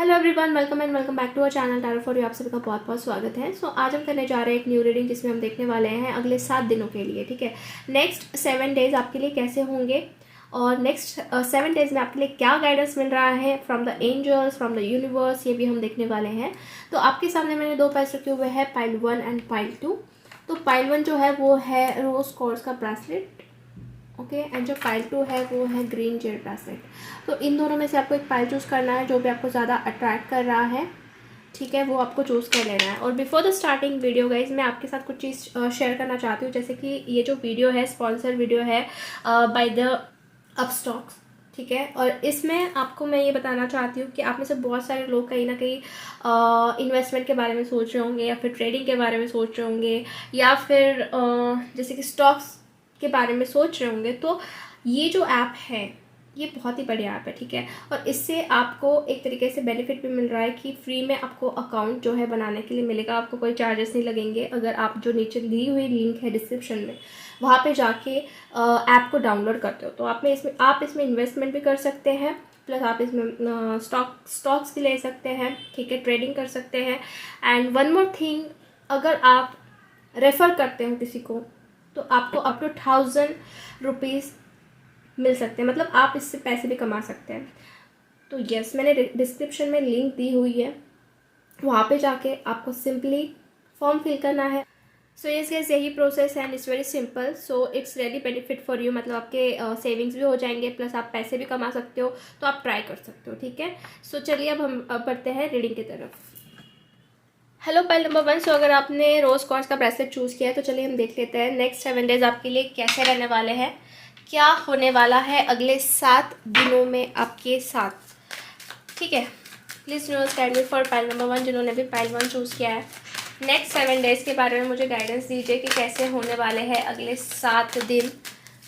Hello everyone, welcome and welcome back to our channel tarot for you. आप सभी का बहुत बहुत स्वागत है। आज हम करने जा रहे हैं एक न्यू रीडिंग जिसमें हम देखने वाले हैं अगले 7 दिनों के लिए। ठीक है, नेक्स्ट 7 डेज आपके लिए कैसे होंगे और नेक्स्ट 7 डेज में आपके लिए क्या गाइडेंस मिल रहा है from the angels, from the universe, ये भी हम देखने वाले हैं। तो आपके सामने मैंने 2 पाइल्स रखे हुए हैं, पाइल 1 एंड पाइल 2। तो पाइल 1 जो है वो है रोज कॉर्ड्स का ब्रेसलेट, ओके, एंड जो पाइल 2 है वो है ग्रीन जेड ब्रेसलेट। तो इन दोनों में से आपको एक पाइल चूज़ करना है जो भी आपको ज़्यादा अट्रैक्ट कर रहा है, ठीक है, वो आपको चूज़ कर लेना है। और before the starting video guys, मैं आपके साथ कुछ चीज़ शेयर करना चाहती हूँ। जैसे कि ये जो वीडियो है स्पॉन्सर वीडियो है बाय द अपस्टॉक्स, ठीक है। और इसमें आपको मैं ये बताना चाहती हूँ कि आप में से बहुत सारे लोग कहीं ना कहीं इन्वेस्टमेंट के बारे में सोच रहे होंगे, या फिर ट्रेडिंग के बारे में सोच रहे होंगे, या फिर जैसे कि स्टॉक्स के बारे में सोच रहे होंगे। तो ये जो ऐप है ये बहुत ही बढ़िया ऐप है, ठीक है। और इससे आपको एक तरीके से बेनिफिट भी मिल रहा है कि फ्री में आपको अकाउंट जो है बनाने के लिए मिलेगा, आपको कोई चार्जेस नहीं लगेंगे। अगर आप जो नीचे दी हुई लिंक है डिस्क्रिप्शन में, वहाँ पे जाके ऐप को डाउनलोड करते हो तो आप इसमें इन्वेस्टमेंट भी कर सकते हैं, प्लस आप इसमें स्टॉक्स भी ले सकते हैं, ठीक है, ट्रेडिंग कर सकते हैं। एंड वन मोर थिंग, अगर आप रेफ़र करते हो किसी को तो आपको अप टू 1000 रुपीज़ मिल सकते हैं, मतलब आप इससे पैसे भी कमा सकते हैं। तो यस, मैंने डिस्क्रिप्शन में लिंक दी हुई है, वहाँ पे जाके आपको सिंपली फॉर्म फिल करना है। सो यस गाइस, यही प्रोसेस है and it's very simple. So it's really benefit for you, मतलब आपके सेविंग्स भी हो जाएंगे, प्लस आप पैसे भी कमा सकते हो। तो आप ट्राई कर सकते हो, ठीक है। सो चलिए अब हम बढ़ते हैं रीडिंग की तरफ। Hello pile number 1। सो अगर आपने रोज़ कॉर्ड्स का ब्रेसलेट चूज़ किया है तो चलिए हम देख लेते हैं नेक्स्ट 7 डेज आपके लिए कैसे रहने वाले हैं, क्या होने वाला है अगले 7 दिनों में आपके साथ, ठीक है। Please universe guide me for pile number 1, जिन्होंने भी पाइल 1 चूज़ किया है। नेक्स्ट 7 डेज के बारे में मुझे गाइडेंस दीजिए कि कैसे होने वाले हैं अगले 7 दिन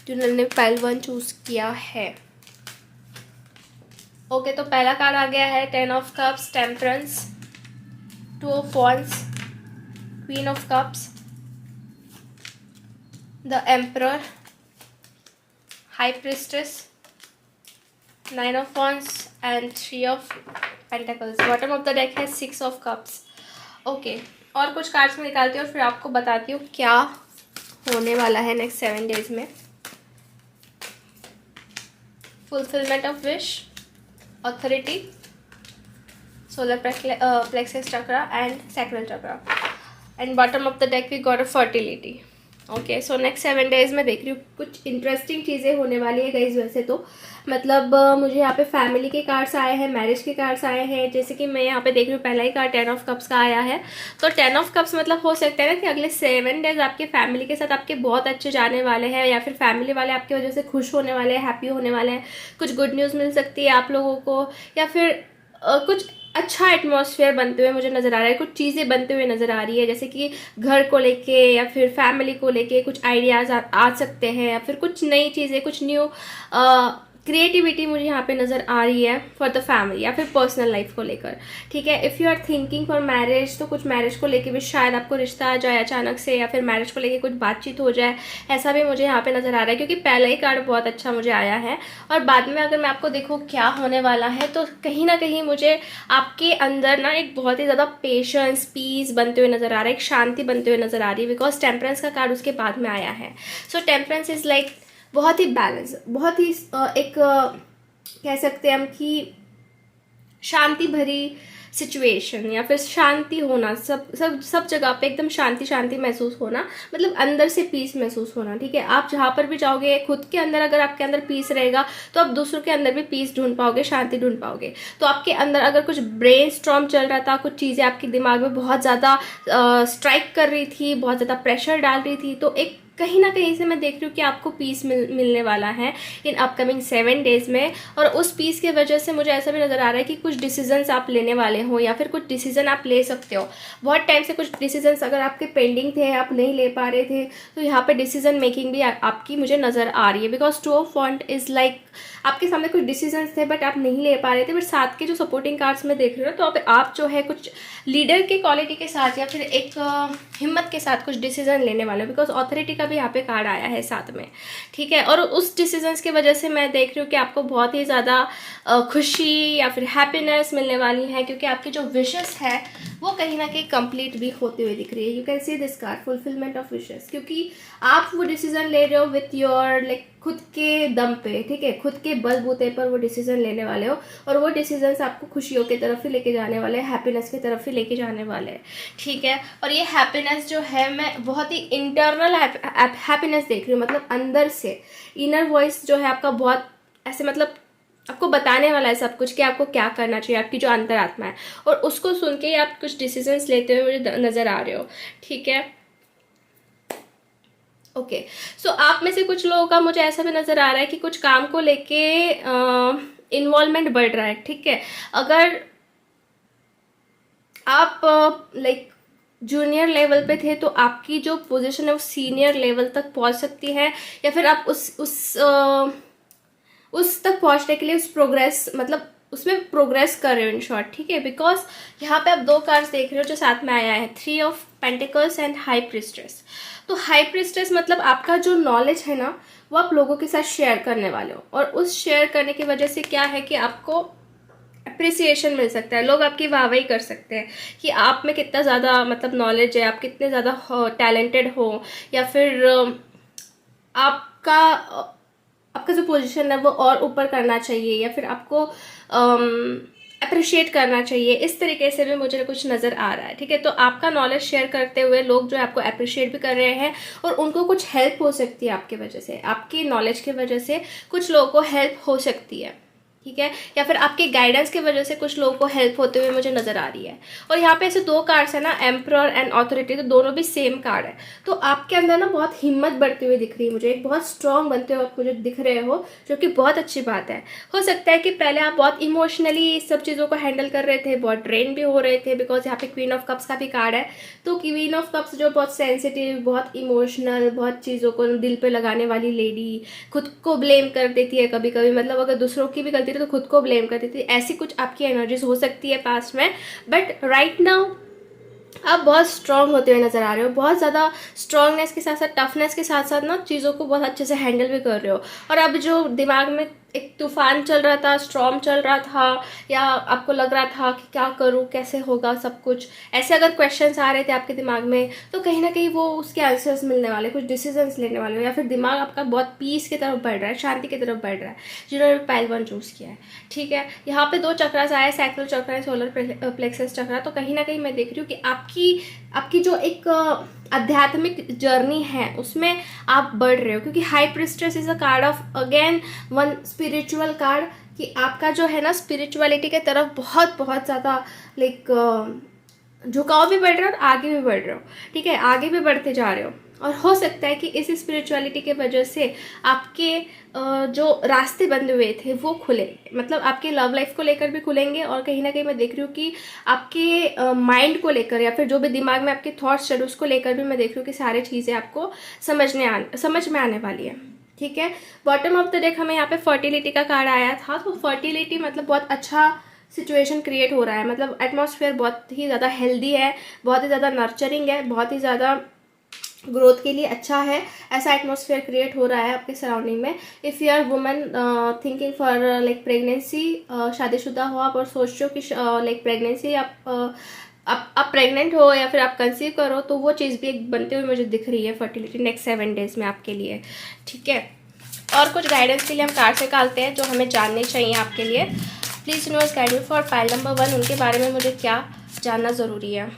जिन्होंने पाइल 1 चूज़ किया है। ओके, तो पहला कार्ड आ गया है 10 of cups, temperance, 2 of wands, queen of cups, the emperor, high priestess, 9 of wands and 3 of pentacles. Bottom of the deck है 6 of cups. ओके, और कुछ कार्ड्स में निकालती हूँ और फिर आपको बताती हूँ क्या होने वाला है नेक्स्ट 7 डेज में। Fulfilment of wish, authority, solar plexus chakra and sacral chakra, and bottom of the deck we got a fertility. Okay, so next 7 days में देख रही हूँ कुछ इंटरेस्टिंग चीज़ें होने वाली है गाइज। वैसे तो मतलब मुझे यहाँ पे फैमिली के कार्ड्स आए हैं, मैरिज के कार्ड्स आए हैं। जैसे कि मैं यहाँ पे देख रही हूँ पहला ही कार्ड 10 ऑफ कप्स का आया है। तो 10 ऑफ कप्स मतलब हो सकता है ना कि अगले 7 डेज आपके फैमिली के साथ आपके बहुत अच्छे जाने वाले हैं, या फिर फैमिली वाले आपकी वजह से खुश होने वाले हैं, हैप्पी होने वाले हैं। कुछ गुड न्यूज़ मिल सकती है आप लोगों को, या फिर कुछ अच्छा एटमॉस्फेयर बनते हुए मुझे नज़र आ रहा है, कुछ चीज़ें बनते हुए नज़र आ रही है। जैसे कि घर को लेके या फिर फैमिली को लेके कुछ आइडियाज़ आ सकते हैं, या फिर कुछ नई चीज़ें, कुछ न्यू क्रिएटिविटी मुझे यहाँ पे नज़र आ रही है फॉर द फैमिली या फिर पर्सनल लाइफ को लेकर, ठीक है। If you are thinking for marriage, तो कुछ मैरिज को लेके भी शायद आपको रिश्ता आ जाए अचानक से, या फिर मैरिज को लेके कुछ बातचीत हो जाए, ऐसा भी मुझे यहाँ पे नज़र आ रहा है, क्योंकि पहला ही कार्ड बहुत अच्छा मुझे आया है। और बाद में अगर मैं आपको देखूँ क्या होने वाला है, तो कहीं ना कहीं मुझे आपके अंदर ना एक बहुत ही ज़्यादा पेशेंस, पीस बनते हुए नज़र आ रहा है, एक शांति बनते हुए नज़र आ रही है, बिकॉज टेम्परेंस का कार्ड उसके बाद में आया है। सो टेम्परेंस इज़ लाइक बहुत ही बैलेंस, बहुत ही एक कह सकते हैं हम कि शांति भरी सिचुएशन, या फिर शांति होना, सब जगह पे एकदम शांति शांति महसूस होना, मतलब अंदर से पीस महसूस होना, ठीक है। आप जहाँ पर भी जाओगे, खुद के अंदर अगर आपके अंदर पीस रहेगा तो आप दूसरों के अंदर भी पीस ढूंढ पाओगे, शांति ढूंढ पाओगे। तो आपके अंदर अगर कुछ ब्रेन स्टॉर्म चल रहा था, कुछ चीज़ें आपके दिमाग में बहुत ज़्यादा स्ट्राइक कर रही थी, बहुत ज़्यादा प्रेशर डाल रही थी, तो एक कहीं ना कहीं से मैं देख रही हूँ कि आपको पीस मिलने वाला है इन अपकमिंग 7 डेज में। और उस पीस की वजह से मुझे ऐसा भी नज़र आ रहा है कि कुछ डिसीजंस आप लेने वाले हो, या फिर कुछ डिसीजन आप ले सकते हो। बहुत टाइम से कुछ डिसीजंस अगर आपके पेंडिंग थे, आप नहीं ले पा रहे थे, तो यहाँ पे डिसीजन मेकिंग भी आपकी मुझे नज़र आ रही है, बिकॉज 2 ऑफ वांड इज़ लाइक आपके सामने कुछ डिसीजंस थे बट आप नहीं ले पा रहे थे, बट साथ के जो सपोर्टिंग कार्ड्स में देख रहे हो, तो आप जो है कुछ लीडर की क्वालिटी के साथ या फिर एक हिम्मत के साथ कुछ डिसीजन लेने वाले हो, बिकॉज ऑथोरिटी का भी यहाँ पे कार्ड आया है साथ में, ठीक है। और उस डिसीजंस की वजह से मैं देख रही हूँ कि आपको बहुत ही ज़्यादा खुशी या फिर हैप्पीनेस मिलने वाली है, क्योंकि आपकी जो विशेस है वो कहीं ना कहीं कंप्लीट भी होते हुए दिख रही है। You can see this card, fulfilment of wishes, क्योंकि आप वो डिसीजन ले रहे हो विथ योर लाइक खुद के दम पे, ठीक है, खुद के बलबूते पर वो डिसीजन लेने वाले हो, और वो डिसीजंस आपको खुशियों की तरफ ही लेके जाने वाले हैं, हैप्पीनेस की तरफ ही लेके जाने वाले हैं, ठीक है। और ये हैप्पीनेस जो है मैं बहुत ही इंटरनल हैप्पीनेस देख रही हूँ, मतलब अंदर से इनर वॉइस जो है आपका बहुत ऐसे मतलब आपको बताने वाला है सब कुछ कि आपको क्या करना चाहिए, आपकी जो अंतरात्मा है, और उसको सुन के ही आप कुछ डिसीजंस लेते हुए मुझे नज़र आ रहे हो, ठीक है। ओके, सो आप में से कुछ लोगों का मुझे ऐसा भी नज़र आ रहा है कि कुछ काम को लेके इन्वॉल्वमेंट बढ़ रहा है, ठीक है। अगर आप लाइक जूनियर लेवल पे थे तो आपकी जो पोजीशन है वो सीनियर लेवल तक पहुंच सकती है, या फिर आप उस तक पहुंचने के लिए उस प्रोग्रेस मतलब उसमें प्रोग्रेस कर रहे हो इन शॉर्ट, ठीक है। बिकॉज यहाँ पे आप दो कार्ड्स देख रहे हो जो साथ में आया है, 3 of pentacles and high priestess. तो हाई प्रिस्टेस मतलब आपका जो नॉलेज है ना वो आप लोगों के साथ शेयर करने वाले हो, और उस शेयर करने की वजह से क्या है कि आपको अप्रिसिएशन मिल सकता है, लोग आपकी वाहवाही कर सकते हैं कि आप में कितना ज़्यादा मतलब नॉलेज है, आप कितने ज़्यादा टैलेंटेड हो, या फिर आपका आपका जो पोजीशन है वो और ऊपर करना चाहिए, या फिर आपको अप्रिशिएट करना चाहिए। इस तरीके से भी मुझे कुछ नज़र आ रहा है, ठीक है। तो आपका नॉलेज शेयर करते हुए लोग जो है आपको अप्रिशिएट भी कर रहे हैं, और उनको कुछ हेल्प हो सकती है आपकी वजह से, आपकी नॉलेज की वजह से कुछ लोगों को हेल्प हो सकती है, ठीक है। या फिर आपके गाइडेंस की वजह से कुछ लोगों को हेल्प होते हुए मुझे नज़र आ रही है। और यहाँ पे ऐसे दो कार्ड्स है ना, एम्परर एंड ऑथोरिटी, तो दोनों भी सेम कार्ड है। तो आपके अंदर ना बहुत हिम्मत बढ़ती हुई दिख रही है मुझे, एक बहुत स्ट्रांग बनते हुए आप मुझे दिख रहे हो, जो कि बहुत अच्छी बात है। हो सकता है कि पहले आप बहुत इमोशनली सब चीज़ों को हैंडल कर रहे थे, बहुत ड्रेन भी हो रहे थे, बिकॉज यहाँ पे क्वीन ऑफ कप्स का भी कार्ड है। तो क्वीन ऑफ कप्स जो बहुत सेंसिटिव, बहुत इमोशनल, बहुत चीज़ों को दिल पे लगाने वाली लेडी, खुद को ब्लेम कर देती है कभी कभी, मतलब अगर दूसरों की भी गलती तो खुद को ब्लेम करती थी, ऐसी कुछ आपकी एनर्जीज हो सकती है पास्ट में। बट राइट नाउ आप बहुत स्ट्रांग होते हुए नज़र आ रहे हो, बहुत ज़्यादा स्ट्रांगनेस के साथ साथ टफनेस के साथ साथ ना चीज़ों को बहुत अच्छे से हैंडल भी कर रहे हो। और अब जो दिमाग में एक तूफान चल रहा था, स्टॉर्म चल रहा था, या आपको लग रहा था कि क्या करूँ, कैसे होगा सब कुछ, ऐसे अगर क्वेश्चंस आ रहे थे आपके दिमाग में, तो कहीं ना कहीं वो उसके आंसर्स मिलने वाले, कुछ डिसीजंस लेने वाले हो, या फिर दिमाग आपका बहुत पीस की तरफ बढ़ रहा है, शांति की तरफ बढ़ रहा है, जिन्होंने पाइल 1 चूज़ किया है, ठीक है। यहाँ पे 2 चक्रास आए, सैक्रल चक्र, सोलर प्लेक्सस चक्र। तो कहीं ना कहीं मैं देख रही हूँ कि आपकी जो एक आध्यात्मिक जर्नी है उसमें आप बढ़ रहे हो, क्योंकि high prestress is a card of again one spiritual card, कि आपका जो है ना स्पिरिचुअलिटी के तरफ बहुत बहुत ज़्यादा लाइक झुकाव भी बढ़ रहा है और आगे भी बढ़ रहे हो, ठीक है, आगे भी बढ़ते जा रहे हो। और हो सकता है कि इस स्पिरिचुअलिटी के वजह से आपके जो रास्ते बंद हुए थे वो खुले, मतलब आपके लव लाइफ को लेकर भी खुलेंगे, और कहीं ना कहीं मैं देख रही हूँ कि आपके माइंड को लेकर, या फिर जो भी दिमाग में आपके थॉट्स चल उसको लेकर भी मैं देख रही हूँ कि सारी चीज़ें आपको समझ में आने वाली है, ठीक है। बॉटम ऑफ द डेक हमें यहाँ पे फर्टिलिटी का कार्ड आया था। तो फर्टिलिटी मतलब बहुत अच्छा सिचुएशन क्रिएट हो रहा है, मतलब एटमॉस्फेयर बहुत ही ज़्यादा हेल्दी है, बहुत ही ज़्यादा नर्चरिंग है, बहुत ही ज़्यादा ग्रोथ के लिए अच्छा है, ऐसा एटमॉस्फेयर क्रिएट हो रहा है आपके सराउंडिंग में। If you are woman thinking for like pregnancy, शादीशुदा हो आप और सोच रहे हो कि लाइक प्रेगनेंसी आप प्रेग्नेंट हो या फिर आप कंसीव करो, तो वो चीज़ भी एक बनते हुए मुझे दिख रही है फर्टिलिटी नेक्स्ट 7 डेज में आपके लिए, ठीक है। और कुछ गाइडेंस के लिए हम कार्ड निकालते हैं जो हमें जानने चाहिए आपके लिए। Please universe guide me for pile number 1, उनके बारे में मुझे क्या जानना ज़रूरी है।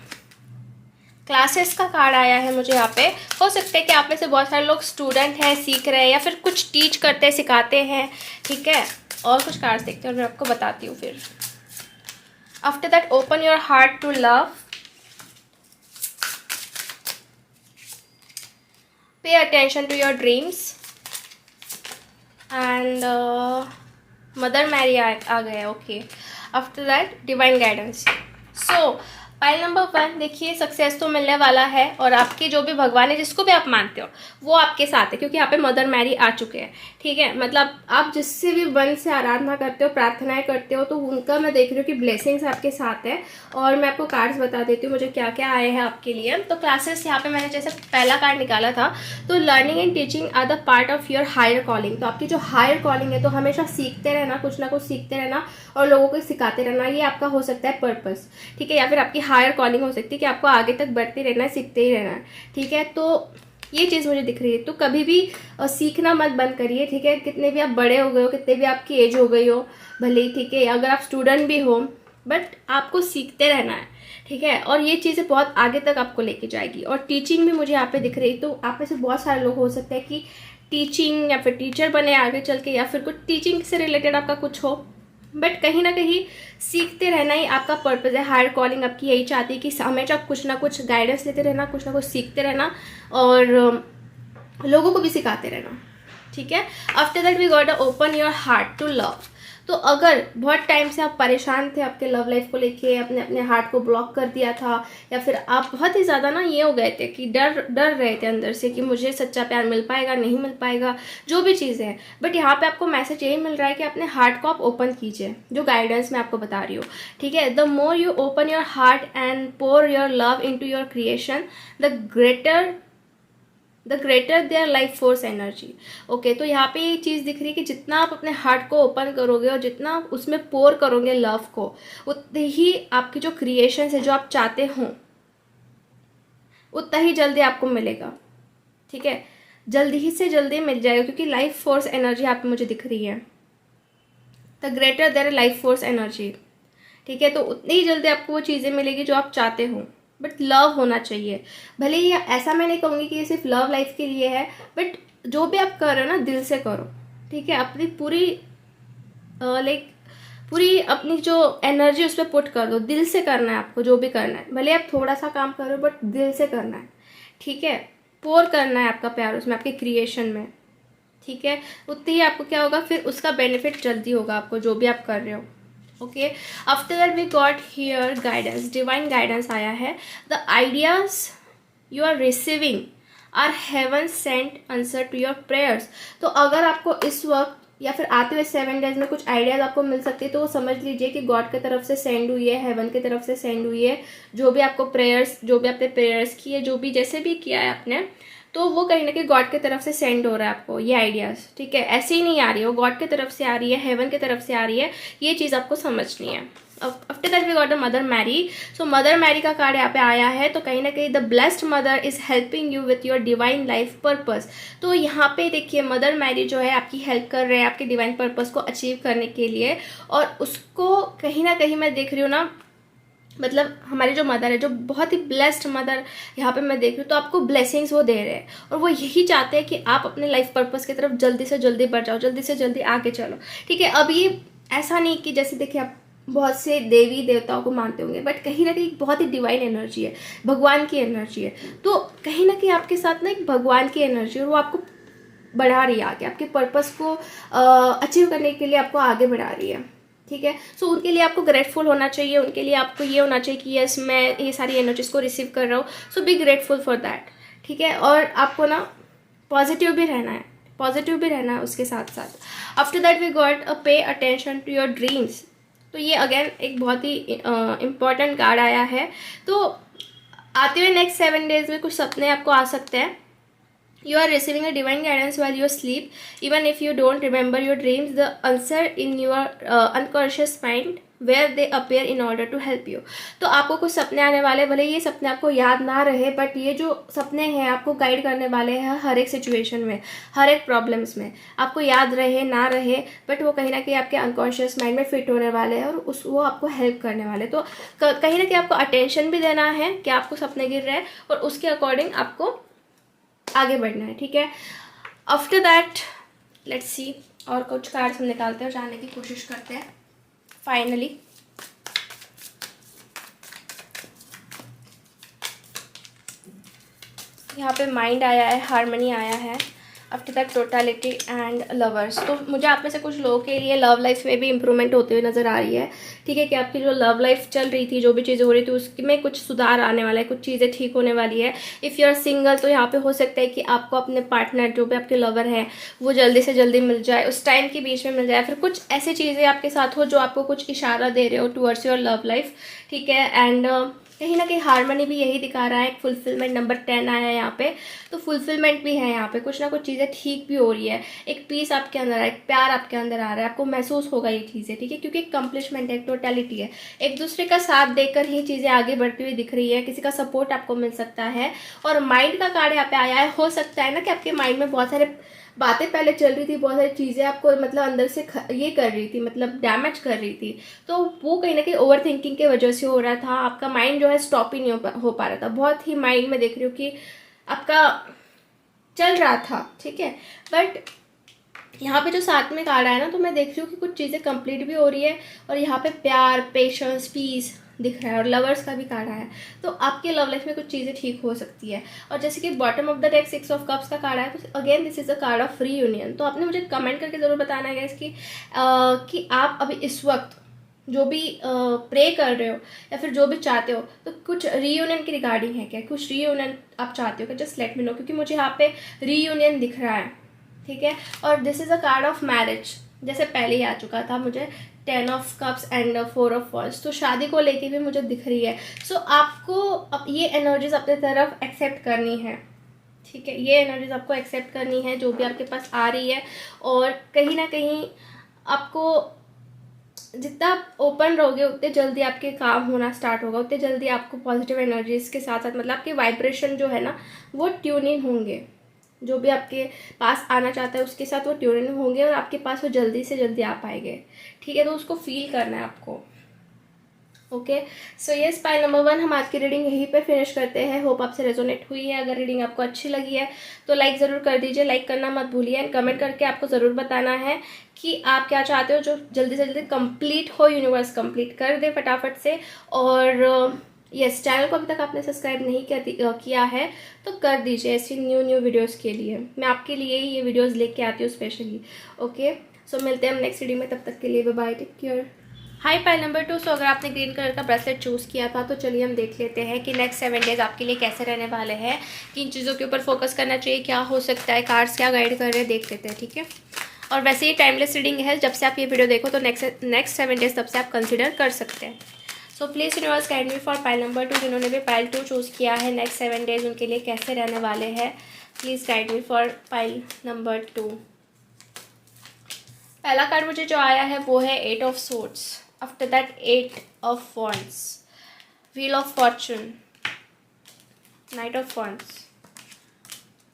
क्लासेस का कार्ड आया है मुझे यहाँ पे। हो सकता है कि आप में से बहुत सारे लोग स्टूडेंट हैं, सीख रहे हैं, या फिर कुछ टीच करते हैं, सिखाते हैं, ठीक है। और कुछ कार्ड्स देखते हैं और मैं आपको बताती हूँ फिर। After that open your heart to love, pay attention to your dreams, and mother Mary आ गया, okay. After that divine guidance. So pile number 1, देखिए सक्सेस तो मिलने वाला है और आपके जो भी भगवान है, जिसको भी आप मानते हो, वो आपके साथ है, क्योंकि यहाँ पे मदर मैरी आ चुके हैं। ठीक है, मतलब आप जिससे भी मन से आराधना करते हो, प्रार्थनाएं करते हो, तो उनका मैं देख रही हूँ कि ब्लेसिंग्स आपके साथ है। और मैं आपको कार्ड्स बता देती हूँ मुझे क्या क्या आए हैं आपके लिए। तो क्लासेस यहाँ पे मैंने जैसे पहला कार्ड निकाला था, तो learning and teaching are the part of your higher calling. तो आपकी जो हायर कॉलिंग है, तो हमेशा सीखते रहना, कुछ ना कुछ सीखते रहना और लोगों को सिखाते रहना, ये आपका हो सकता है पर्पस। ठीक है, या फिर आपकी हायर कॉलिंग हो सकती है कि आपको आगे तक बढ़ते रहना है, सीखते ही रहना है। ठीक है, तो ये चीज़ मुझे दिख रही है। तो कभी भी सीखना मत बंद करिए। ठीक है, कितने भी आप बड़े हो गए हो, कितने भी आपकी एज हो गई हो भले ही, ठीक है, अगर आप स्टूडेंट भी हो, बट आपको सीखते रहना है। ठीक है, और ये चीज़ें बहुत आगे तक आपको लेके जाएगी। और टीचिंग भी मुझे यहाँ पे दिख रही है। तो आप में से बहुत सारे लोग हो सकते हैं कि टीचिंग या फिर टीचर बने आगे चल के, या फिर कुछ टीचिंग से रिलेटेड आपका कुछ हो, बट कहीं ना कहीं सीखते रहना ही आपका पर्पज़ है। हायर कॉलिंग आपकी यही चाहती है कि हमेशा कुछ ना कुछ गाइडेंस लेते रहना, कुछ ना कुछ सीखते रहना और लोगों को भी सिखाते रहना। ठीक है, after that we got a open your heart to love. तो अगर बहुत टाइम से आप परेशान थे आपके लव लाइफ को लेके, अपने अपने हार्ट को ब्लॉक कर दिया था, या फिर आप बहुत ही ज़्यादा ना ये हो गए थे कि डर रहे थे अंदर से कि मुझे सच्चा प्यार मिल पाएगा नहीं मिल पाएगा, जो भी चीज़ें हैं, बट यहाँ पे आपको मैसेज यही मिल रहा है कि अपने हार्ट को आप ओपन कीजिए, जो गाइडेंस मैं आपको बता रही हूँ। ठीक है, the more you open your heart and pour your love into your creation, the greater their life force energy. Okay, तो यहाँ पे ये चीज़ दिख रही है कि जितना आप अपने हार्ट को ओपन करोगे और जितना आप उसमें पोर करोगे लव को, उतनी ही आपकी जो क्रिएशन है, जो आप चाहते हो, उतना ही जल्दी आपको मिलेगा। ठीक है, जल्दी ही से जल्दी मिल जाएगा, क्योंकि लाइफ फोर्स एनर्जी यहाँ पे मुझे दिख रही है, the greater their life force energy. ठीक है, तो उतनी ही जल्दी आपको वो चीज़ें मिलेगी जो आप चाहते हो, बट लव होना चाहिए। भले ही ऐसा मैं नहीं कहूँगी कि ये सिर्फ लव लाइफ के लिए है, बट जो भी आप कर रहे हो ना, दिल से करो। ठीक है, अपनी पूरी पूरी अपनी जो एनर्जी उस पर पुट कर दो, दिल से करना है आपको जो भी करना है। भले आप थोड़ा सा काम करो, बट दिल से करना है। ठीक है, पोर करना है आपका प्यार उसमें, आपके क्रिएशन में। ठीक है, उतनी ही आपको क्या होगा, फिर उसका बेनिफिट जल्दी होगा आपको, जो भी आप कर रहे हो। Okay, after that we got here guidance, divine guidance आया है। The ideas you are receiving are heaven sent answer to your prayers. तो अगर आपको इस वक्त या फिर आते हुए 7 डेज में कुछ आइडियाज आपको मिल सकती है, तो वो समझ लीजिए कि गॉड की तरफ से सेंड हुई है, हेवन की तरफ से सेंड हुई है। जो भी आपको प्रेयर्स, जो भी आपने प्रेयर्स किए, जो भी जैसे भी किया है आपने, तो वो कहीं ना कहीं गॉड की तरफ से सेंड हो रहा है आपको ये आइडियाज़। ठीक है, ऐसे ही नहीं आ रही है, वो गॉड की तरफ से आ रही है, हेवन की तरफ से आ रही है, ये चीज़ आपको समझनी है। After that we got the mother Mary. So mother Mary का कार्ड यहाँ पे आया है, तो कहीं ना कहीं the blessed mother is helping you with your divine life purpose. तो यहाँ पे देखिए मदर मैरी जो है आपकी हेल्प कर रहे हैं आपके डिवाइन पर्पस को अचीव करने के लिए, और उसको कहीं ना कहीं मैं देख रही हूँ ना, मतलब हमारी जो मदर है, जो बहुत ही ब्लेस्ड मदर यहाँ पे मैं देख रही हूँ, तो आपको ब्लेसिंग्स वो दे रहे हैं, और वो यही चाहते हैं कि आप अपने लाइफ पर्पस की तरफ जल्दी से जल्दी बढ़ जाओ, जल्दी से जल्दी आगे चलो। ठीक है, अब ये ऐसा नहीं कि जैसे देखिए आप बहुत से देवी देवताओं को मानते होंगे, बट कहीं ना कहीं बहुत ही डिवाइन एनर्जी है, भगवान की एनर्जी है। तो कहीं ना कहीं आपके साथ ना एक भगवान की एनर्जी, और वो आपको बढ़ा रही है आगे, आपके पर्पस को अचीव करने के लिए आपको आगे बढ़ा रही है। ठीक है, सो उनके लिए आपको ग्रेटफुल होना चाहिए, उनके लिए आपको ये होना चाहिए कि यस मैं ये सारी एनर्जीज को रिसीव कर रहा हूँ, सो बी ग्रेटफुल फॉर दैट। ठीक है, और आपको ना पॉजिटिव भी रहना है, पॉजिटिव भी रहना है उसके साथ साथ। After that we got a pay attention to your dreams. तो ये अगेन एक बहुत ही इम्पॉर्टेंट कार्ड आया है। तो आते हुए नेक्स्ट 7 डेज में कुछ सपने आपको आ सकते हैं। You are receiving a divine guidance while you sleep. Even if you don't remember your dreams, the answer in your unconscious mind where they appear in order to help you. तो आपको कुछ सपने आने वाले, भले ये सपने आपको याद ना रहे, बट ये जो सपने हैं आपको गाइड करने वाले हैं हर एक सिचुएशन में, हर एक प्रॉब्लम्स में। आपको याद रहे ना रहे, बट वो कहीं ना कहीं आपके अनकॉन्शियस माइंड में फिट होने वाले हैं, और वो आपको हेल्प करने वाले। तो कहीं ना कहीं आपको अटेंशन भी देना है कि आपको सपने गिर रहे हैं, और उसके अकॉर्डिंग आपको आगे बढ़ना है। ठीक है, आफ्टर दैट लेट्स सी, और कुछ कार्ड्स हम निकालते हैं और जानने की कोशिश करते हैं। फाइनली यहाँ पे माइंड आया है, हार्मनी आया है, after that totality and lovers. तो मुझे आप में से कुछ लोगों के लिए लव लाइफ में भी इंप्रूवमेंट होते हुए नज़र आ रही है, ठीक है, कि आपकी जो लव लाइफ चल रही थी, जो भी चीज़ें हो रही थी उसमें कुछ सुधार आने वाला है, कुछ चीज़ें ठीक होने वाली है। इफ़ यू आर सिंगल तो यहाँ पे हो सकता है कि आपको अपने पार्टनर, जो भी आपके लवर हैं, वो जल्दी से जल्दी मिल जाए, उस टाइम के बीच में मिल जाए, फिर कुछ ऐसी चीज़ें आपके साथ हो जो आपको कुछ इशारा दे रहे हो टूवर्ड्स योर लव लाइफ, ठीक है। एंड कहीं ना कहीं हारमोनी भी यही दिखा रहा है। फुलफिलमेंट नंबर 10 आया है यहाँ पे, तो फुलफिलमेंट भी है यहाँ पे, कुछ ना कुछ चीज़ें ठीक भी हो रही है, एक पीस आपके अंदर है, एक प्यार आपके अंदर आ रहा है, आपको महसूस होगा ये चीज़ें, ठीक है, क्योंकि एक कंप्लीटमेंट है, एक टोटलिटी है, एक दूसरे का साथ देकर ही चीज़ें आगे बढ़ती हुई दिख रही है, किसी का सपोर्ट आपको मिल सकता है। और माइंड का कार्ड यहाँ पे आया है, हो सकता है ना कि आपके माइंड में बहुत सारे बातें पहले चल रही थी, बहुत सारी चीज़ें आपको मतलब अंदर से ये कर रही थी, मतलब डैमेज कर रही थी, तो वो कहीं ना कहीं ओवर थिंकिंग के वजह से हो रहा था। आपका माइंड जो है स्टॉप ही नहीं हो पा रहा था, बहुत ही माइंड में देख रही हूँ कि आपका चल रहा था, ठीक है। बट यहाँ पे जो साथ में कार्ड आया ना, तो मैं देख रही हूँ कि कुछ चीज़ें कंप्लीट भी हो रही है, और यहाँ पे प्यार, पेशेंस, पीस दिख रहा है, और लवर्स का भी कार्ड आया है, तो आपके लव लाइफ में कुछ चीज़ें ठीक हो सकती है। और जैसे कि bottom of the deck 6 of cups का कार्ड आया, तो again this is a card of reunion. तो आपने मुझे कमेंट करके ज़रूर बताना है कि आप अभी इस वक्त जो भी प्रे कर रहे हो या फिर जो भी चाहते हो, तो कुछ रीयूनियन की रिगार्डिंग है क्या, कुछ रीयूनियन आप चाहते हो क्या, जस्ट लेट मी नो, क्योंकि मुझे यहाँ पे रीयूनियन दिख रहा है, ठीक है। और this is a card of marriage, जैसे पहले ही आ चुका था मुझे 10 of cups and 4 of wands, तो शादी को लेके भी मुझे दिख रही है। सो आपको अब ये एनर्जीज अपने तरफ एक्सेप्ट करनी है, ठीक है, ये एनर्जीज आपको एक्सेप्ट करनी है जो भी आपके पास आ रही है। और कहीं ना कहीं आपको जितना आप ओपन रहोगे उतने जल्दी आपके काम होना स्टार्ट होगा, उतने जल्दी आपको पॉजिटिव एनर्जीज के साथ साथ मतलब आपके वाइब्रेशन जो है ना वो ट्यून इन होंगे, जो भी आपके पास आना चाहता है उसके साथ वो ट्यून इन होंगे, और आपके पास वो जल्दी से जल्दी आ पाएंगे, ठीक है। तो उसको फील करना है आपको, okay. So yes, pile number 1 हम आज की रीडिंग यहीं पे फिनिश करते हैं। होप आपसे रेजोनेट हुई है। अगर रीडिंग आपको अच्छी लगी है तो लाइक ज़रूर कर दीजिए, लाइक करना मत भूलिए, एंड कमेंट करके आपको ज़रूर बताना है कि आप क्या चाहते हो जो जल्दी से जल्दी कंप्लीट हो, यूनिवर्स कंप्लीट कर दे फटाफट से। और यस, चैनल को अभी तक आपने सब्सक्राइब नहीं किया है तो कर दीजिए, ऐसी न्यू वीडियोज़ के लिए मैं आपके लिए ही ये वीडियोज़ लेके आती हूँ स्पेशली, ओके। सो मिलते हैं हम नेक्स्ट वीडियो में, तब तक के लिए bye bye, take care. Hi pile number 2, so अगर आपने ग्रीन कलर का ब्रेसलेट चूज़ किया था तो चलिए हम देख लेते हैं कि नेक्स्ट 7 डेज आपके लिए कैसे रहने वाले हैं, किन चीज़ों के ऊपर फोकस करना चाहिए, क्या हो सकता है, कार्ड्स क्या गाइड कर रहे हैं, देख लेते हैं, ठीक है। और वैसे ही टाइमलेस रीडिंग है, जब से आप ये वीडियो देखो तो नेक्स्ट 7 डेज तब से आप कंसिडर कर सकते हैं। So please universe guide me for pile number 2, जिन्होंने भी पाइल 2 चूज़ किया है, नेक्स्ट 7 डेज उनके लिए कैसे रहने वाले हैं। Please guide me for pile number 2। पहला कार्ड मुझे जो आया है वो है 8 of swords, after that 8 of wands, wheel of Fortune, night of wands,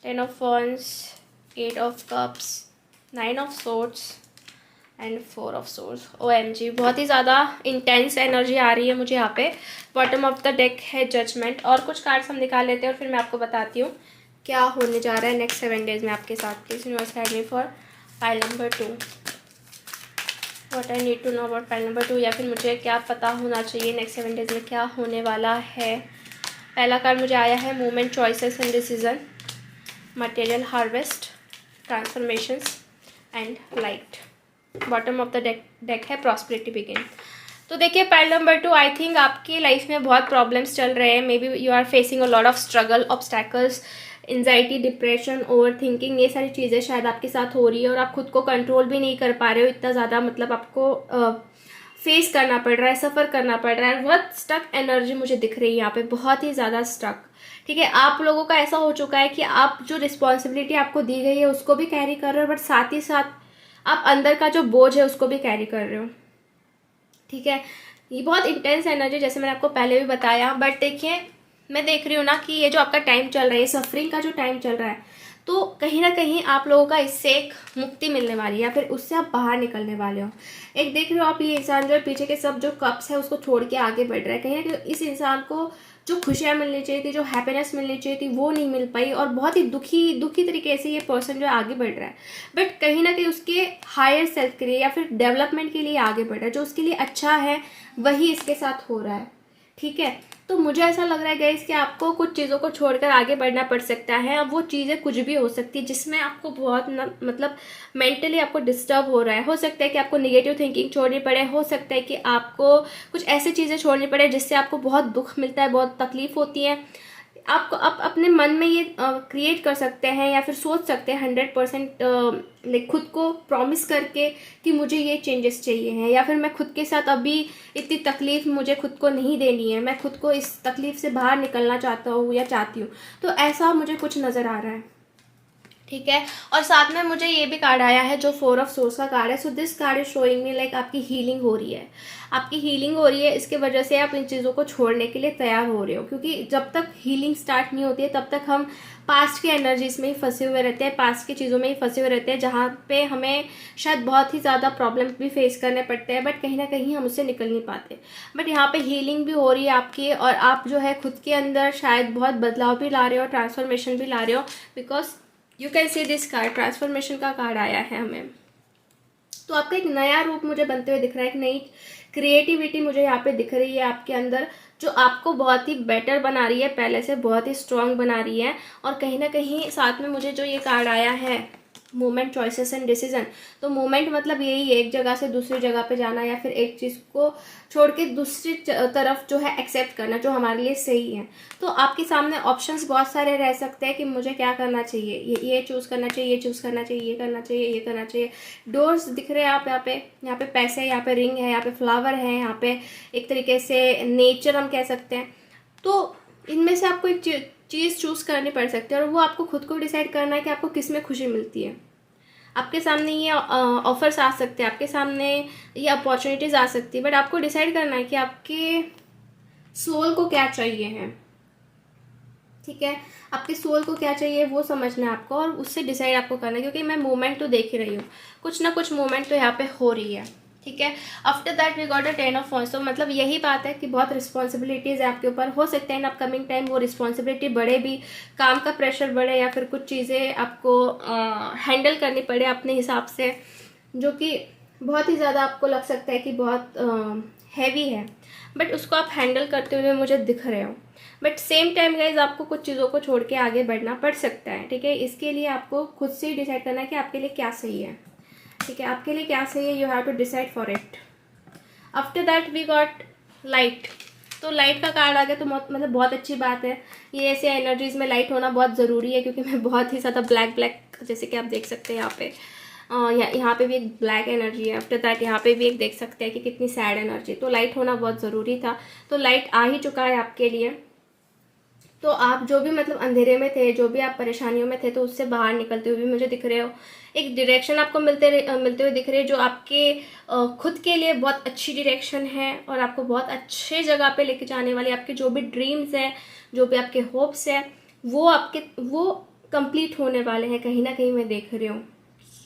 10 of wands, 8 of cups, 9 of swords and 4 of swords. OMG, बहुत ही ज़्यादा इंटेंस एनर्जी आ रही है मुझे यहाँ पे। बॉटम ऑफ द डेक है जजमेंट, और कुछ कार्ड्स हम निकाल लेते हैं और फिर मैं आपको बताती हूँ क्या होने जा रहा है नेक्स्ट 7 डेज में आपके साथ। Please universe guide me for pile number 2, what I need to know about pile number 2, या फिर मुझे क्या पता होना चाहिए नेक्स्ट 7 डेज में क्या होने वाला है। पहला कार्ड मुझे आया है movement, choices and decision, material harvest, transformations and light. Bottom of the deck है प्रॉस्पेरिटी बिगिन। तो देखिए पाइल नंबर 2, आई थिंक आपकी लाइफ में बहुत प्रॉब्लम्स चल रहे हैं, maybe you are facing a lot of struggle, obstacles, anxiety, depression, overthinking, ये सारी चीज़ें शायद आपके साथ हो रही है, और आप खुद को कंट्रोल भी नहीं कर पा रहे हो इतना ज़्यादा, मतलब आपको फेस करना पड़ रहा है, सफ़र करना पड़ रहा है, बहुत स्टक एनर्जी मुझे दिख रही है यहाँ पे, बहुत ही ज़्यादा स्टक, ठीक है। आप लोगों का ऐसा हो चुका है कि आप जो रिस्पॉन्सिबिलिटी आपको दी गई है उसको भी कैरी कर रहे हो, बट साथ ही साथ आप अंदर का जो बोझ है उसको भी कैरी कर रहे हो, ठीक है। ये बहुत इंटेंस एनर्जी, जैसे मैंने आपको पहले भी बताया, बट देखिए मैं देख रही हूँ ना कि ये जो आपका टाइम चल रहा है, सफरिंग का जो टाइम चल रहा है, तो कहीं ना कहीं आप लोगों का इससे एक मुक्ति मिलने वाली है, या फिर उससे आप बाहर निकलने वाले हो। एक देख रहे हो आप, ये इंसान जो है पीछे के सब जो कप्स है उसको छोड़ के आगे बढ़ रहा है, कहीं ना कहीं इस इंसान को जो खुशियाँ मिलनी चाहिए थी, जो हैप्पीनेस मिलनी चाहिए थी, वो नहीं मिल पाई, और बहुत ही दुखी तरीके से ये पर्सन जो है आगे बढ़ रहा है, बट कहीं ना कहीं उसके हायर सेल्फ के लिए या फिर डेवलपमेंट के लिए आगे बढ़ रहा है, जो उसके लिए अच्छा है वही इसके साथ हो रहा है, ठीक है। तो मुझे ऐसा लग रहा है गाइस कि आपको कुछ चीज़ों को छोड़कर आगे बढ़ना पड़ सकता है। अब वो चीज़ें कुछ भी हो सकती है जिसमें आपको बहुत मतलब मेंटली आपको डिस्टर्ब हो रहा है। हो सकता है कि आपको निगेटिव थिंकिंग छोड़नी पड़े, हो सकता है कि आपको कुछ ऐसी चीज़ें छोड़नी पड़े जिससे आपको बहुत दुख मिलता है, बहुत तकलीफ होती है। आपको आप अपने मन में ये क्रिएट कर सकते हैं या फिर सोच सकते हैं 100% लाइक खुद को प्रॉमिस करके कि मुझे ये चेंजेस चाहिए हैं, या फिर मैं खुद के साथ अभी इतनी तकलीफ मुझे खुद को नहीं देनी है, मैं खुद को इस तकलीफ से बाहर निकलना चाहता हूँ या चाहती हूँ। तो ऐसा मुझे कुछ नज़र आ रहा है, ठीक है। और साथ में मुझे ये भी कार्ड आया है जो 4 ऑफ सोर्स का कार्ड है। So this card is showing me like आपकी हीलिंग हो रही है, आपकी हीलिंग हो रही है। इसके वजह से आप इन चीज़ों को छोड़ने के लिए तैयार हो रहे हो, क्योंकि जब तक हीलिंग स्टार्ट नहीं होती है तब तक हम पास्ट की एनर्जीज में ही फंसे हुए रहते हैं, पास्ट की चीज़ों में ही फंसे हुए रहते हैं, जहाँ पे हमें शायद बहुत ही ज़्यादा प्रॉब्लम भी फेस करने पड़ते हैं, बट कहीं ना कहीं हम उससे निकल नहीं पाते। बट यहाँ पे हीलिंग भी हो रही है आपकी, और आप जो है खुद के अंदर शायद बहुत बदलाव भी ला रहे हो, ट्रांसफॉर्मेशन भी ला रहे हो, because you can see this card, transformation का कार्ड आया है हमें। तो आपका एक नया रूप मुझे बनते हुए दिख रहा है, एक नई क्रिएटिविटी मुझे यहाँ पे दिख रही है आपके अंदर, जो आपको बहुत ही बेटर बना रही है, पहले से बहुत ही स्ट्रांग बना रही है। और कहीं ना कहीं साथ में मुझे जो ये कार्ड आया है मूवमेंट, चॉइसेस एंड डिसीजन, तो मूवमेंट मतलब यही है एक जगह से दूसरी जगह पे जाना, या फिर एक चीज़ को छोड़ के दूसरी तरफ जो है एक्सेप्ट करना जो हमारे लिए सही है। तो आपके सामने ऑप्शंस बहुत सारे रह सकते हैं कि मुझे क्या करना चाहिए, ये चूज़ करना चाहिए, ये चूज़ करना चाहिए, ये करना चाहिए, ये करना चाहिए। डोर्स दिख रहे हैं आप यहाँ पे पैसे, यहाँ पे रिंग है, यहाँ पे फ्लावर है, यहाँ पे एक तरीके से नेचर हम कह सकते हैं। तो इनमें से आपको एक चीज़ चूज़ करनी पड़ सकती है, और वो आपको खुद को डिसाइड करना है कि आपको किस में खुशी मिलती है। आपके सामने ये ऑफर्स आ सकते हैं, आपके सामने ये अपॉर्चुनिटीज़ आ सकती है, बट आपको डिसाइड करना है कि आपके सोल को क्या चाहिए है, ठीक है। आपके सोल को क्या चाहिए वो समझना है आपको, और उससे डिसाइड आपको करना है, क्योंकि मैं मूवमेंट तो देख ही रही हूँ, कुछ ना कुछ मूवमेंट तो यहाँ पे हो रही है, ठीक है। After that we got a 10 of wands. तो मतलब यही बात है कि बहुत रिस्पॉन्सिबिलिटीज़ है आपके ऊपर, हो सकता है इन अपकमिंग टाइम वो रिस्पॉन्सिबिलिटी बढ़े भी, काम का प्रेशर बढ़े, या फिर कुछ चीज़ें आपको हैंडल करनी पड़े अपने हिसाब से, जो कि बहुत ही ज़्यादा आपको लग सकता है कि बहुत हैवी है, बट उसको आप हैंडल करते हुए मुझे दिख रहे हो। बट सेम टाइम गाइज आपको कुछ चीज़ों को छोड़ के आगे बढ़ना पड़ सकता है, ठीक है। इसके लिए आपको खुद से ही डिसाइड करना है कि आपके लिए क्या सही है, ठीक है। आपके लिए क्या सही है, you have to decide for it. After that we got light. तो लाइट का कार्ड आ गया, तो मतलब बहुत अच्छी बात है। ये ऐसे एनर्जीज में लाइट होना बहुत ज़रूरी है, क्योंकि मैं बहुत ही ज़्यादा ब्लैक जैसे कि आप देख सकते हैं यहाँ पे, यहाँ पे भी एक ब्लैक एनर्जी है। आफ्टर दैट यहाँ पे भी एक देख सकते हैं कि कितनी सैड एनर्जी, तो लाइट होना बहुत ज़रूरी था। तो लाइट आ ही चुका है आपके लिए। तो आप जो भी मतलब अंधेरे में थे, जो भी आप परेशानियों में थे, तो उससे बाहर निकलते हुए भी मुझे दिख रहे हो। एक डायरेक्शन आपको मिलते हुए दिख रहे हैं, जो आपके खुद के लिए बहुत अच्छी डायरेक्शन है, और आपको बहुत अच्छे जगह पे लेके जाने वाली, आपके जो भी ड्रीम्स हैं, जो भी आपके होप्स हैं, वो कंप्लीट होने वाले हैं, कहीं ना कहीं मैं देख रही हूँ।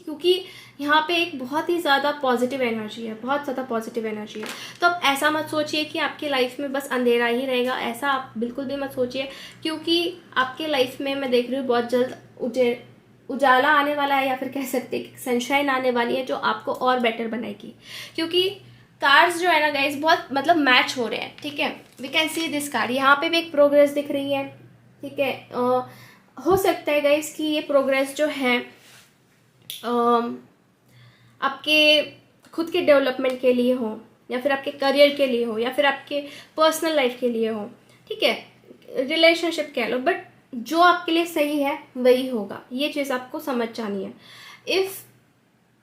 क्योंकि यहाँ पे एक बहुत ही ज़्यादा पॉजिटिव एनर्जी है, बहुत ज़्यादा पॉजिटिव एनर्जी है। तो आप ऐसा मत सोचिए कि आपकी लाइफ में बस अंधेरा ही रहेगा, ऐसा आप बिल्कुल भी मत सोचिए, क्योंकि आपके लाइफ में मैं देख रही हूँ बहुत जल्द उजाला आने वाला है, या फिर कह सकते हैं कि सनशाइन आने वाली है, जो आपको और बेटर बनाएगी। क्योंकि कार्ड्स जो है ना गाइज बहुत मतलब मैच हो रहे हैं, ठीक है। We can see this card, यहाँ पे भी एक प्रोग्रेस दिख रही है, ठीक है। हो सकता है गाइज कि ये प्रोग्रेस जो है आपके खुद के डेवलपमेंट के लिए हो, या फिर आपके करियर के लिए हो, या फिर आपके पर्सनल लाइफ के लिए हो, ठीक है। रिलेशनशिप कह लो, बट जो आपके लिए सही है वही होगा, ये चीज़ आपको समझ जानी है। If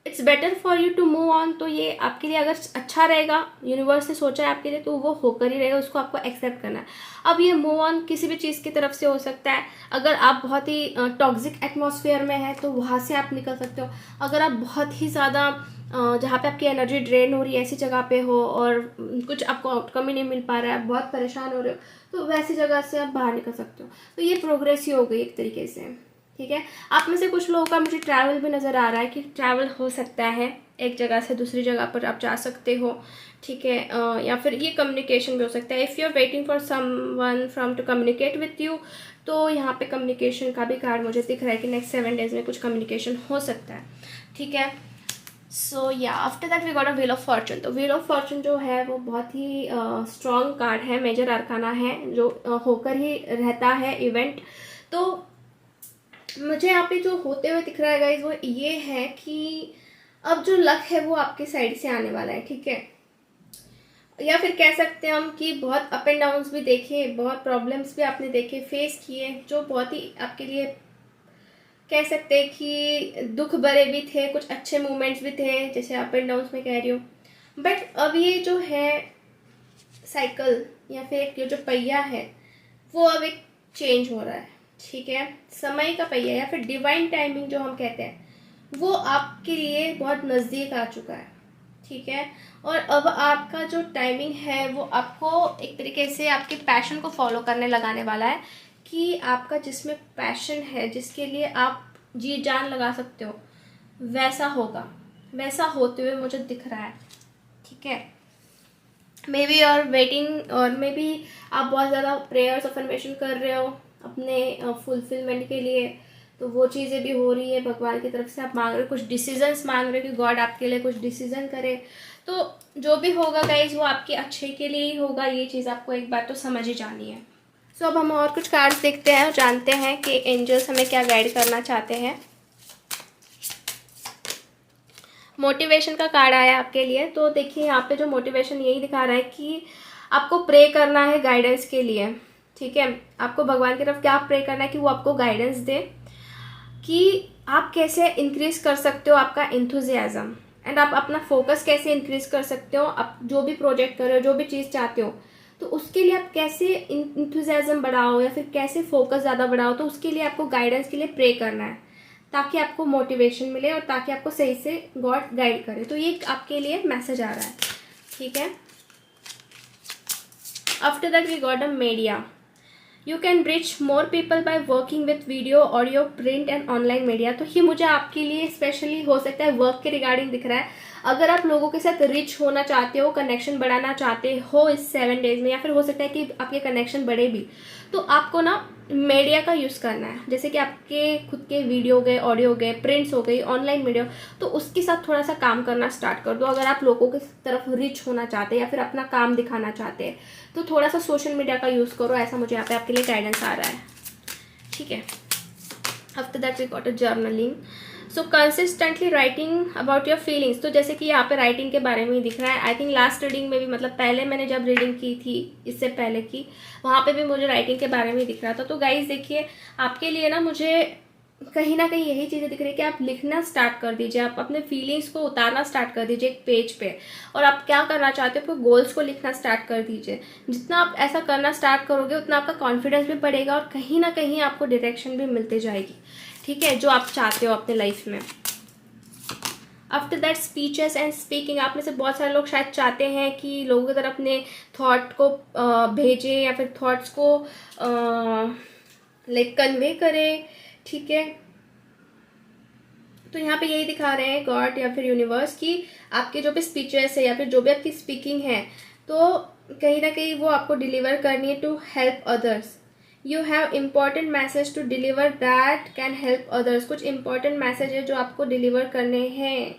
it's better for you to move on, तो ये आपके लिए अगर अच्छा रहेगा, यूनिवर्स ने सोचा है आपके लिए, तो वो होकर ही रहेगा, उसको आपको एक्सेप्ट करना है। अब ये मूव ऑन किसी भी चीज़ की तरफ से हो सकता है। अगर आप बहुत ही टॉक्सिक एटमॉस्फेयर में हैं तो वहाँ से आप निकल सकते हो। अगर आप बहुत ही ज़्यादा जहाँ पे आपकी एनर्जी ड्रेन हो रही है ऐसी जगह पे हो, और कुछ आपको आउटकम ही नहीं मिल पा रहा है, बहुत परेशान हो रहे हो, तो वैसी जगह से आप बाहर निकल सकते हो। तो ये प्रोग्रेस ही हो गई एक तरीके से, ठीक है। आप में से कुछ लोगों का मुझे ट्रैवल भी नज़र आ रहा है कि ट्रैवल हो सकता है, एक जगह से दूसरी जगह पर आप जा सकते हो, ठीक है। या फिर ये कम्युनिकेशन भी हो सकता है। If you are waiting for someone from to communicate with you, तो यहाँ पे कम्युनिकेशन का भी कार्ड मुझे दिख रहा है कि नेक्स्ट 7 डेज में कुछ कम्युनिकेशन हो सकता है, ठीक है। सो या after that we got a wheel of fortune. तो व्हील ऑफ फॉर्चून जो है वो बहुत ही स्ट्रॉन्ग कार्ड है, मेजर अरकाना है जो होकर ही रहता है इवेंट। तो मुझे यहाँ पे जो होते हुए दिख रहा है गाइज वो ये है कि अब जो लक है वो आपकी साइड से आने वाला है, ठीक है। या फिर कह सकते हैं हम कि बहुत अप एंड डाउन्स भी देखे, बहुत प्रॉब्लम्स भी आपने देखे, फेस किए, जो बहुत ही आपके लिए कह सकते हैं कि दुख भरे भी थे, कुछ अच्छे मोमेंट्स भी थे, जैसे अप एंड डाउन्स में कह रही हूँ। बट अब ये जो है साइकिल या फिर एक ये जो पहिया है वो अब एक चेंज हो रहा है, ठीक है। समय का पहिया या फिर डिवाइन टाइमिंग जो हम कहते हैं वो आपके लिए बहुत नज़दीक आ चुका है, ठीक है। और अब आपका जो टाइमिंग है वो आपको एक तरीके से आपके पैशन को फॉलो करने लगाने वाला है, कि आपका जिसमें पैशन है, जिसके लिए आप जी जान लगा सकते हो, वैसा होगा, वैसा होते हुए मुझे दिख रहा है, ठीक है। मे बी और वेटिंग, और मे बी आप बहुत ज़्यादा प्रेयर्स अफर्मेशन कर रहे हो अपने फुलफिलमेंट के लिए, तो वो चीज़ें भी हो रही है भगवान की तरफ से। आप मांग रहे हो, कुछ डिसीजंस मांग रहे हो कि गॉड आपके लिए कुछ डिसीजन करे। तो जो भी होगा गाइज वो आपके अच्छे के लिए ही होगा, ये चीज़ आपको एक बार तो समझ ही जानी है। सो अब हम और कुछ कार्ड्स देखते हैं और जानते हैं कि एंजल्स हमें क्या गाइड करना चाहते हैं। मोटिवेशन का कार्ड आया आपके लिए। तो देखिए यहाँ पे जो मोटिवेशन यही दिखा रहा है कि आपको प्रे करना है गाइडेंस के लिए, ठीक है। आपको भगवान की तरफ क्या प्रे करना है कि वो आपको गाइडेंस दे कि आप कैसे इंक्रीज कर सकते हो आपका इंथुजियाज्म, एंड आप अपना फोकस कैसे इंक्रीज कर सकते हो। आप जो भी प्रोजेक्ट कर रहे हो, जो भी चीज़ चाहते हो, तो उसके लिए आप कैसे इंथुजियाज्म बढ़ाओ या फिर कैसे फोकस ज़्यादा बढ़ाओ, तो उसके लिए आपको गाइडेंस के लिए प्रे करना है, ताकि आपको मोटिवेशन मिले और ताकि आपको सही से गॉड गाइड करे। तो ये आपके लिए मैसेज आ रहा है, ठीक है। After that we got a media. You can reach more people by working with video, audio, print and online media. तो ये मुझे आपके लिए स्पेशली हो सकता है वर्क के रिगार्डिंग दिख रहा है। अगर आप लोगों के साथ रिच होना चाहते हो, कनेक्शन बढ़ाना चाहते हो इस 7 डेज में, या फिर हो सकता है कि आपके कनेक्शन बढ़े भी, तो आपको ना मीडिया का यूज़ करना है। जैसे कि आपके खुद के वीडियो गए, ऑडियो हो गए, प्रिंट्स हो गई, ऑनलाइन मीडिया, तो उसके साथ थोड़ा सा काम करना स्टार्ट कर दो। अगर आप लोगों की तरफ रिच होना चाहते हैं या फिर अपना काम दिखाना चाहते हैं, तो थोड़ा सा सोशल मीडिया का यूज़ करो, ऐसा मुझे यहाँ पे आपके लिए गाइडेंस आ रहा है, ठीक है। After that we got a journaling. So consistently writing about your feelings. तो जैसे कि यहाँ पे राइटिंग के बारे में ही दिख रहा है। आई थिंक लास्ट रीडिंग में भी, मतलब पहले मैंने जब रीडिंग की थी इससे पहले की, वहाँ पे भी मुझे राइटिंग के बारे में ही दिख रहा था। तो गाइज देखिए आपके लिए ना मुझे कहीं ना कहीं यही चीज़ें दिख रही है कि आप लिखना स्टार्ट कर दीजिए, आप अपने फीलिंग्स को उतारना स्टार्ट कर दीजिए एक पेज पे, और आप क्या करना चाहते हो, अपने गोल्स को लिखना स्टार्ट कर दीजिए। जितना आप ऐसा करना स्टार्ट करोगे उतना आपका कॉन्फिडेंस भी बढ़ेगा और कहीं ना कहीं आपको डायरेक्शन भी मिलती जाएगी, ठीक है, जो आप चाहते हो अपने लाइफ में। After that speeches and speaking. आप में से बहुत सारे लोग शायद चाहते हैं कि लोगों की तरफ अपने थॉट को भेजें या फिर थॉट्स को लाइक कन्वे करें, ठीक है। तो यहाँ पे यही दिखा रहे हैं गॉड या फिर यूनिवर्स की आपके जो भी स्पीचेस है या फिर जो भी आपकी स्पीकिंग है, तो कहीं ना कहीं वो आपको डिलीवर करनी है to help others. You have important message to deliver that can help others. कुछ इंपॉर्टेंट मैसेज है जो आपको डिलीवर करने हैं।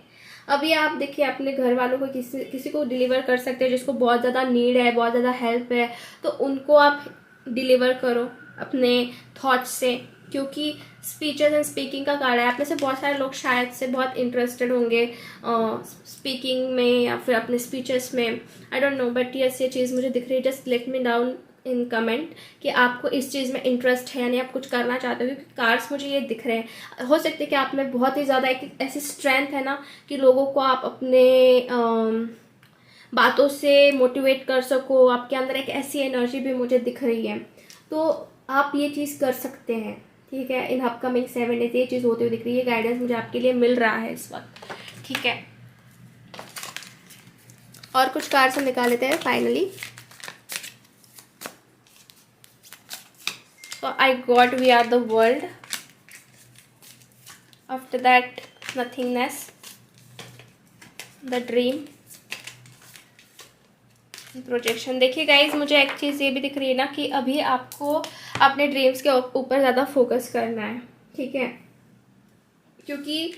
अभी आप देखिए अपने घर वालों को किसी को डिलीवर कर सकते हैं जिसको बहुत ज़्यादा नीड है, बहुत ज़्यादा हेल्प है, तो उनको आप डिलीवर करो अपने थॉट्स से, क्योंकि स्पीचेस एंड स्पीकिंग का कार्ड है। आप में से बहुत सारे लोग शायद से बहुत इंटरेस्टेड होंगे स्पीकिंग में या फिर अपने स्पीचेस में, I don't know, but yes ये चीज़ मुझे दिख रही है। Just let me down in comment कि आपको इस चीज़ में इंटरेस्ट है यानी आप कुछ करना चाहते हो, क्योंकि कार्ड्स मुझे ये दिख रहे हैं। हो सकता है कि आप में बहुत ही ज़्यादा एक ऐसी स्ट्रेंथ है ना कि लोगों को आप अपने बातों से मोटिवेट कर सको, आपके अंदर एक ऐसी एनर्जी भी मुझे दिख रही है, तो आप ये चीज़ कर सकते हैं, ठीक है। इन अपकमिंग 7 डेज ये चीज़ होती हुई दिख रही है, गाइडेंस मुझे आपके लिए मिल रहा है इस वक्त, ठीक है। और कुछ कार्ड्स हम निकाल लेते हैं finally. So I got we are the world. After that nothingness, the dream, projection. देखिए गाइज मुझे एक चीज़ ये भी दिख रही है ना कि अभी आपको अपने ड्रीम्स के ऊपर ज़्यादा फोकस करना है, ठीक है, क्योंकि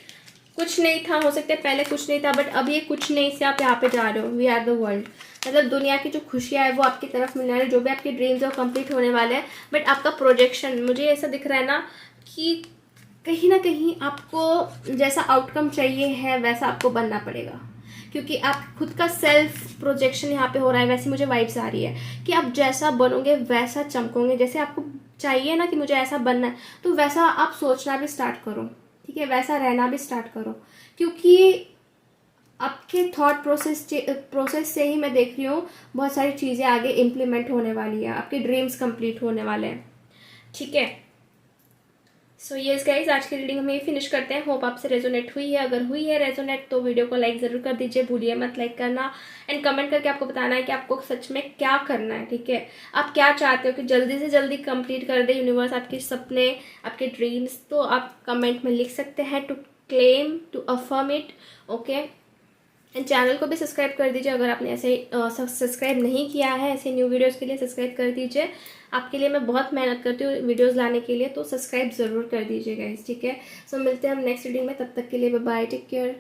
कुछ नहीं था, हो सकता है पहले कुछ नहीं था, बट अब ये कुछ नहीं से आप यहाँ पे जा रहे हो। वी आर द वर्ल्ड, मतलब दुनिया की जो खुशियाँ है वो आपकी तरफ मिलने वाली, जो भी आपके ड्रीम्स है वो कंप्लीट होने वाले हैं। बट आपका प्रोजेक्शन, मुझे ऐसा दिख रहा है ना कि कहीं ना कहीं आपको जैसा आउटकम चाहिए है वैसा आपको बनना पड़ेगा, क्योंकि आप खुद का सेल्फ प्रोजेक्शन यहाँ पे हो रहा है। वैसे मुझे वाइब्स आ रही है कि आप जैसा बनोगे वैसा चमकोगे। जैसे आपको चाहिए ना कि मुझे ऐसा बनना है, तो वैसा आप सोचना भी स्टार्ट करो, ठीक है, वैसा रहना भी स्टार्ट करो, क्योंकि आपके थॉट प्रोसेस से ही मैं देख रही हूँ बहुत सारी चीज़ें आगे इम्प्लीमेंट होने वाली है, आपके ड्रीम्स कंप्लीट होने वाले हैं, ठीक है। सो यस गाइज, आज की रीडिंग हम ये फिनिश करते हैं। होप आपसे रेजोनेट हुई है। अगर हुई है रेजोनेट तो वीडियो को लाइक ज़रूर कर दीजिए, भूलिए मत लाइक करना, एंड कमेंट करके आपको बताना है कि आपको सच में क्या करना है, ठीक है। आप क्या चाहते हो कि जल्दी से जल्दी कंप्लीट कर दे यूनिवर्स आपके सपने, आपके ड्रीम्स, तो आप कमेंट में लिख सकते हैं, to claim, to affirm it, okay. And channel को भी सब्सक्राइब कर दीजिए अगर आपने ऐसे सब्सक्राइब नहीं किया है। ऐसे न्यू वीडियोस के लिए सब्सक्राइब कर दीजिए। आपके लिए मैं बहुत मेहनत करती हूँ वीडियोस लाने के लिए, तो सब्सक्राइब ज़रूर कर दीजिएगा, ठीक है। सो मिलते हैं हम नेक्स्ट रीडिंग में, तब तक के लिए बाय बाय, टेक केयर।